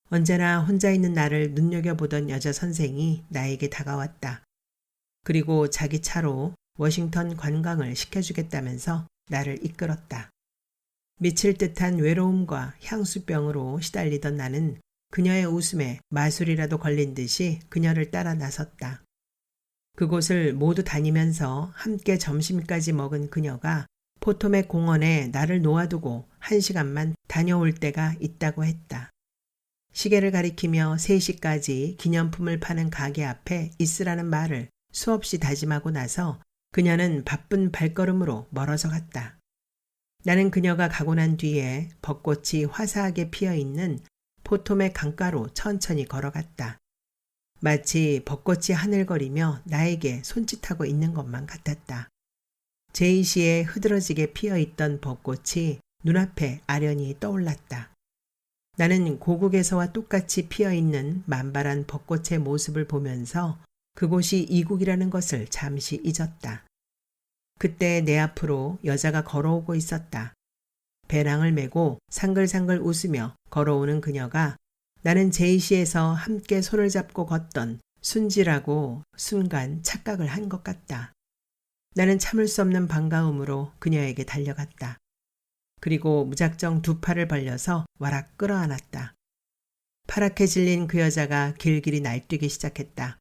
언제나 혼자 있는 나를 눈여겨보던 여자 선생이 나에게 다가왔다. 그리고 자기 차로 워싱턴 관광을 시켜주겠다면서 나를 이끌었다. 미칠 듯한 외로움과 향수병으로 시달리던 나는 그녀의 웃음에 마술이라도 걸린 듯이 그녀를 따라 나섰다. 그곳을 모두 다니면서 함께 점심까지 먹은 그녀가 포토맥 공원에 나를 놓아두고 1시간만 다녀올 때가 있다고 했다. 시계를 가리키며 3시까지 기념품을 파는 가게 앞에 있으라는 말을 수없이 다짐하고 나서 그녀는 바쁜 발걸음으로 멀어져 갔다. 나는 그녀가 가고 난 뒤에 벚꽃이 화사하게 피어있는 포토맥 강가로 천천히 걸어갔다. 마치 벚꽃이 하늘거리며 나에게 손짓하고 있는 것만 같았다. 제이시에 흐드러지게 피어있던 벚꽃이 눈앞에 아련히 떠올랐다. 나는 고국에서와 똑같이 피어있는 만발한 벚꽃의 모습을 보면서 그곳이 이국이라는 것을 잠시 잊었다. 그때 내 앞으로 여자가 걸어오고 있었다. 배낭을 메고 상글상글 웃으며 걸어오는 그녀가 나는 제이시에서 함께 손을 잡고 걷던 순지라고 순간 착각을 한 것 같다. 나는 참을 수 없는 반가움으로 그녀에게 달려갔다. 그리고 무작정 2팔을 벌려서 와락 끌어안았다. 파랗게 질린 그 여자가 길길이 날뛰기 시작했다.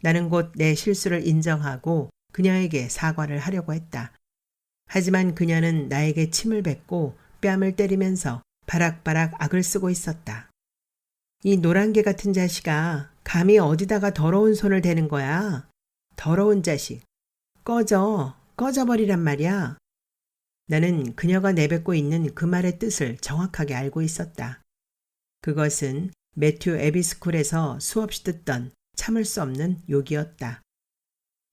나는 곧 내 실수를 인정하고 그녀에게 사과를 하려고 했다. 하지만 그녀는 나에게 침을 뱉고 뺨을 때리면서 바락바락 악을 쓰고 있었다. 이 노란개 같은 자식아, 감히 어디다가 더러운 손을 대는 거야? 더러운 자식. 꺼져버리란 말이야. 나는 그녀가 내뱉고 있는 그 말의 뜻을 정확하게 알고 있었다. 그것은 매튜 애비스쿨에서 수없이 듣던 참을 수 없는 욕이었다.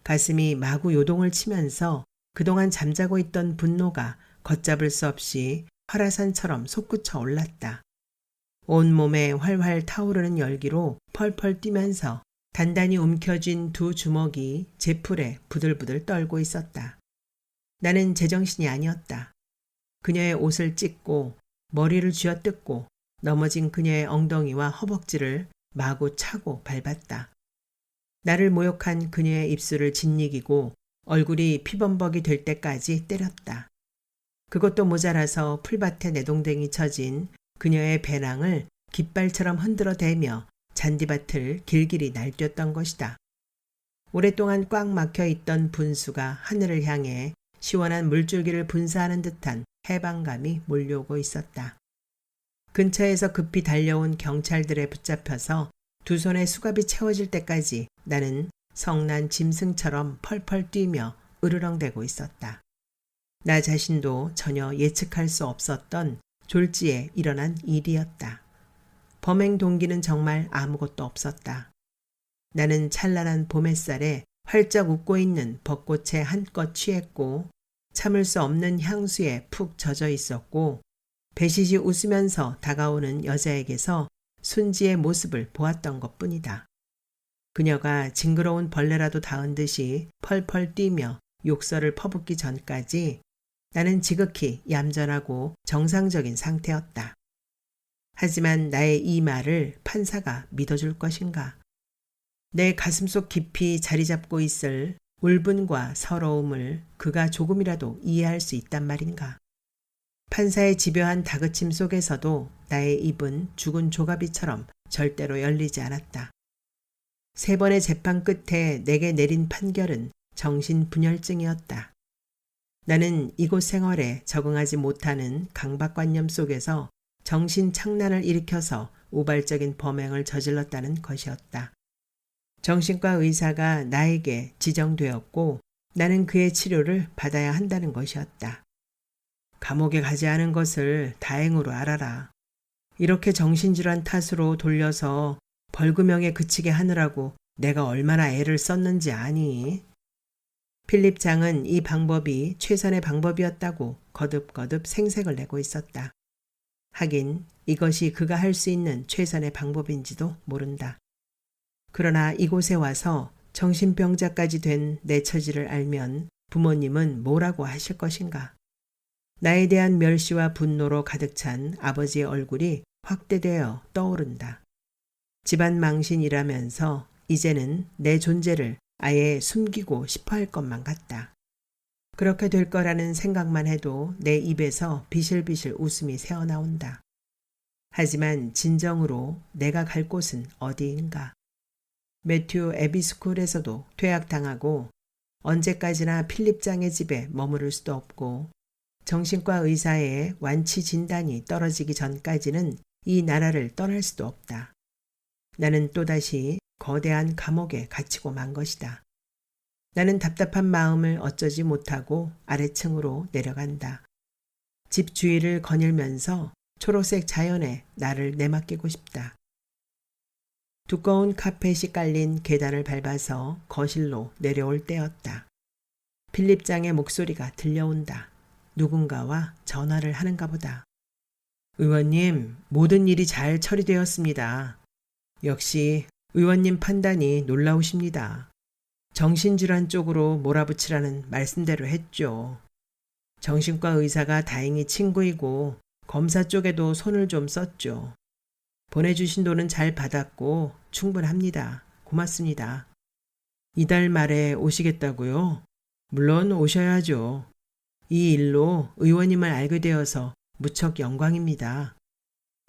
가슴이 마구 요동을 치면서 그동안 잠자고 있던 분노가 걷잡을 수 없이 활화산처럼 솟구쳐 올랐다. 온몸에 활활 타오르는 열기로 펄펄 뛰면서 단단히 움켜쥔 2 주먹이 제풀에 부들부들 떨고 있었다. 나는 제정신이 아니었다. 그녀의 옷을 찢고 머리를 쥐어뜯고 넘어진 그녀의 엉덩이와 허벅지를 마구 차고 밟았다. 나를 모욕한 그녀의 입술을 짓이기고 얼굴이 피범벅이 될 때까지 때렸다. 그것도 모자라서 풀밭에 내동댕이 쳐진 그녀의 배낭을 깃발처럼 흔들어 대며 잔디밭을 길길이 날뛰었던 것이다. 오랫동안 꽉 막혀있던 분수가 하늘을 향해 시원한 물줄기를 분사하는 듯한 해방감이 몰려오고 있었다. 근처에서 급히 달려온 경찰들에 붙잡혀서 2 손에 수갑이 채워질 때까지 나는 성난 짐승처럼 펄펄 뛰며 으르렁대고 있었다. 나 자신도 전혀 예측할 수 없었던 졸지에 일어난 일이었다. 범행 동기는 정말 아무것도 없었다. 나는 찬란한 봄 햇살에 활짝 웃고 있는 벚꽃에 한껏 취했고 참을 수 없는 향수에 푹 젖어 있었고 배시시 웃으면서 다가오는 여자에게서 순지의 모습을 보았던 것뿐이다. 그녀가 징그러운 벌레라도 닿은 듯이 펄펄 뛰며 욕설을 퍼붓기 전까지 나는 지극히 얌전하고 정상적인 상태였다. 하지만 나의 이 말을 판사가 믿어줄 것인가? 내 가슴속 깊이 자리 잡고 있을 울분과 서러움을 그가 조금이라도 이해할 수 있단 말인가? 판사의 집요한 다그침 속에서도 나의 입은 죽은 조가비처럼 절대로 열리지 않았다. 3번의 재판 끝에 내게 내린 판결은 정신분열증이었다. 나는 이곳 생활에 적응하지 못하는 강박관념 속에서 정신착란을 일으켜서 우발적인 범행을 저질렀다는 것이었다. 정신과 의사가 나에게 지정되었고 나는 그의 치료를 받아야 한다는 것이었다. 감옥에 가지 않은 것을 다행으로 알아라. 이렇게 정신질환 탓으로 돌려서 벌금형에 그치게 하느라고 내가 얼마나 애를 썼는지 아니? 필립 장은 이 방법이 최선의 방법이었다고 거듭거듭 생색을 내고 있었다. 하긴 이것이 그가 할 수 있는 최선의 방법인지도 모른다. 그러나 이곳에 와서 정신병자까지 된 내 처지를 알면 부모님은 뭐라고 하실 것인가? 나에 대한 멸시와 분노로 가득 찬 아버지의 얼굴이 확대되어 떠오른다. 집안 망신이라면서 이제는 내 존재를 아예 숨기고 싶어 할 것만 같다. 그렇게 될 거라는 생각만 해도 내 입에서 비실비실 웃음이 새어나온다. 하지만 진정으로 내가 갈 곳은 어디인가? 매튜 에비스쿨에서도 퇴학당하고 언제까지나 필립장의 집에 머무를 수도 없고 정신과 의사의 완치 진단이 떨어지기 전까지는 이 나라를 떠날 수도 없다. 나는 또다시 거대한 감옥에 갇히고 만 것이다. 나는 답답한 마음을 어쩌지 못하고 아래층으로 내려간다. 집 주위를 거닐면서 초록색 자연에 나를 내맡기고 싶다. 두꺼운 카펫이 깔린 계단을 밟아서 거실로 내려올 때였다. 필립장의 목소리가 들려온다. 누군가와 전화를 하는가 보다. 의원님, 모든 일이 잘 처리되었습니다. 역시 의원님 판단이 놀라우십니다. 정신질환 쪽으로 몰아붙이라는 말씀대로 했죠. 정신과 의사가 다행히 친구이고 검사 쪽에도 손을 좀 썼죠. 보내주신 돈은 잘 받았고 충분합니다. 고맙습니다. 이달 말에 오시겠다고요? 물론 오셔야죠. 이 일로 의원님을 알게 되어서 무척 영광입니다.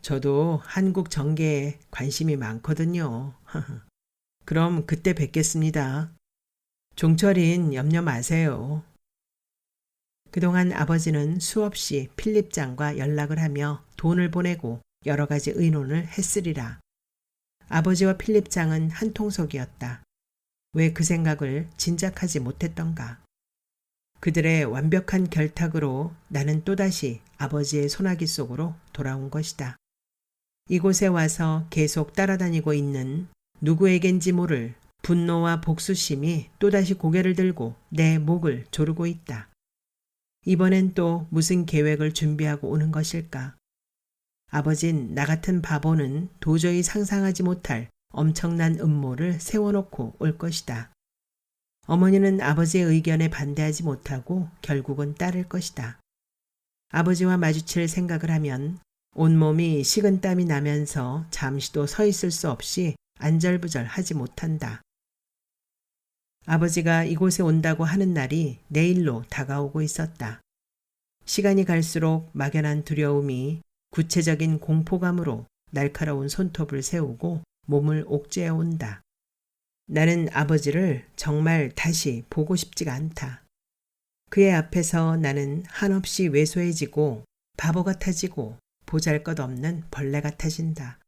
저도 한국 정계에 관심이 많거든요. 그럼 그때 뵙겠습니다. 종철인 염려 마세요. 그동안 아버지는 수없이 필립장과 연락을 하며 돈을 보내고 여러 가지 의논을 했으리라. 아버지와 필립장은 한 통속이었다. 왜 그 생각을 진작하지 못했던가. 그들의 완벽한 결탁으로 나는 또다시 아버지의 소나기 속으로 돌아온 것이다. 이곳에 와서 계속 따라다니고 있는 누구에겐지 모를 분노와 복수심이 또다시 고개를 들고 내 목을 조르고 있다. 이번엔 또 무슨 계획을 준비하고 오는 것일까? 아버진 나 같은 바보는 도저히 상상하지 못할 엄청난 음모를 세워놓고 올 것이다. 어머니는 아버지의 의견에 반대하지 못하고 결국은 따를 것이다. 아버지와 마주칠 생각을 하면 온몸이 식은땀이 나면서 잠시도 서 있을 수 없이 안절부절하지 못한다. 아버지가 이곳에 온다고 하는 날이 내일로 다가오고 있었다. 시간이 갈수록 막연한 두려움이 구체적인 공포감으로 날카로운 손톱을 세우고 몸을 옥죄어 온다. 나는 아버지를 정말 다시 보고 싶지가 않다. 그의 앞에서 나는 한없이 왜소해지고 바보 같아지고 보잘것없는 벌레 같아진다.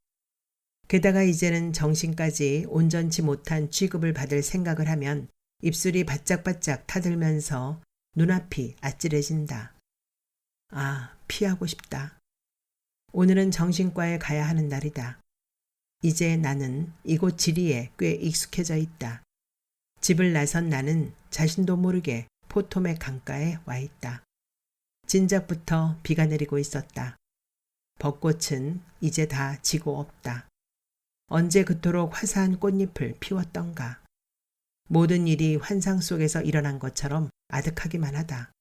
게다가 이제는 정신까지 온전치 못한 취급을 받을 생각을 하면 입술이 바짝바짝 타들면서 눈앞이 아찔해진다. 아, 피하고 싶다. 오늘은 정신과에 가야 하는 날이다. 이제 나는 이곳 지리에 꽤 익숙해져 있다. 집을 나선 나는 자신도 모르게 포토맥 강가에 와 있다. 진작부터 비가 내리고 있었다. 벚꽃은 이제 다 지고 없다. 언제 그토록 화사한 꽃잎을 피웠던가. 모든 일이 환상 속에서 일어난 것처럼 아득하기만 하다.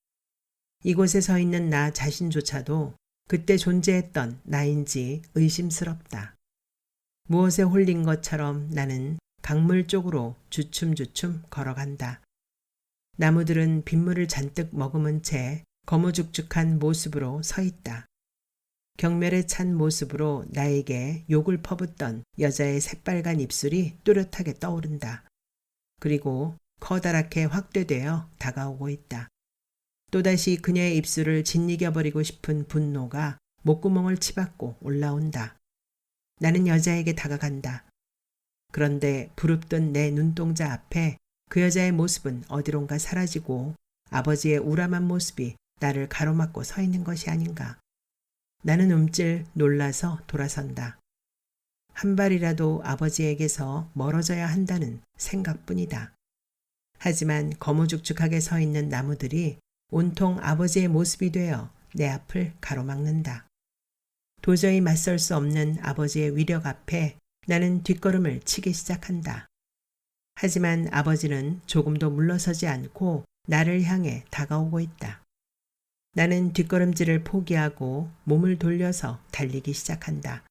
이곳에 서 있는 나 자신조차도 그때 존재했던 나인지 의심스럽다. 무엇에 홀린 것처럼 나는 강물 쪽으로 주춤주춤 걸어간다. 나무들은 빗물을 잔뜩 머금은 채 거무죽죽한 모습으로 서 있다. 경멸에 찬 모습으로 나에게 욕을 퍼붓던 여자의 새빨간 입술이 뚜렷하게 떠오른다. 그리고 커다랗게 확대되어 다가오고 있다. 또다시 그녀의 입술을 짓이겨버리고 싶은 분노가 목구멍을 치받고 올라온다. 나는 여자에게 다가간다. 그런데 부릅뜬 내 눈동자 앞에 그 여자의 모습은 어디론가 사라지고 아버지의 우람한 모습이 나를 가로막고 서 있는 것이 아닌가. 나는 움찔 놀라서 돌아선다. 한 발이라도 아버지에게서 멀어져야 한다는 생각뿐이다. 하지만 거무죽죽하게 서 있는 나무들이 온통 아버지의 모습이 되어 내 앞을 가로막는다. 도저히 맞설 수 없는 아버지의 위력 앞에 나는 뒷걸음을 치기 시작한다. 하지만 아버지는 조금도 물러서지 않고 나를 향해 다가오고 있다. 나는 뒷걸음질을 포기하고 몸을 돌려서 달리기 시작한다.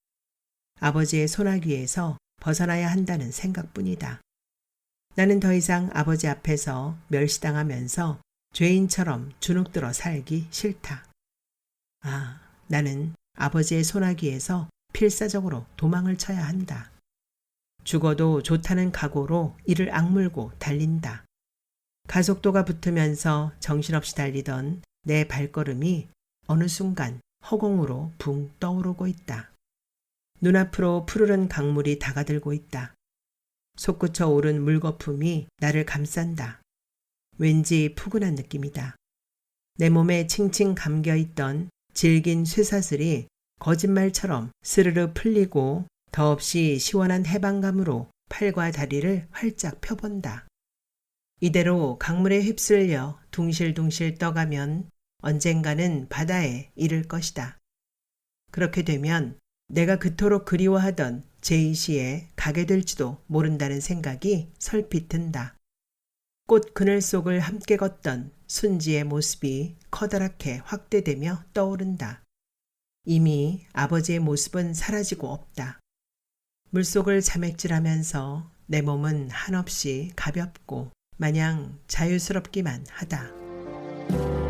아버지의 소나귀에서 벗어나야 한다는 생각뿐이다. 나는 더 이상 아버지 앞에서 멸시당하면서 죄인처럼 주눅들어 살기 싫다. 아, 나는 아버지의 소나귀에서 필사적으로 도망을 쳐야 한다. 죽어도 좋다는 각오로 이를 악물고 달린다. 가속도가 붙으면서 정신없이 달리던 내 발걸음이 어느 순간 허공으로 붕 떠오르고 있다. 눈앞으로 푸르른 강물이 다가들고 있다. 솟구쳐 오른 물거품이 나를 감싼다. 왠지 푸근한 느낌이다. 내 몸에 칭칭 감겨있던 질긴 쇠사슬이 거짓말처럼 스르르 풀리고 더없이 시원한 해방감으로 팔과 다리를 활짝 펴본다. 이대로 강물에 휩쓸려 둥실둥실 떠가면 언젠가는 바다에 이를 것이다. 그렇게 되면 내가 그토록 그리워하던 제2시에 가게 될지도 모른다는 생각이 설핏 든다. 꽃 그늘 속을 함께 걷던 순지의 모습이 커다랗게 확대되며 떠오른다. 이미 아버지의 모습은 사라지고 없다. 물속을 자맥질하면서 내 몸은 한없이 가볍고 마냥 자유스럽기만 하다.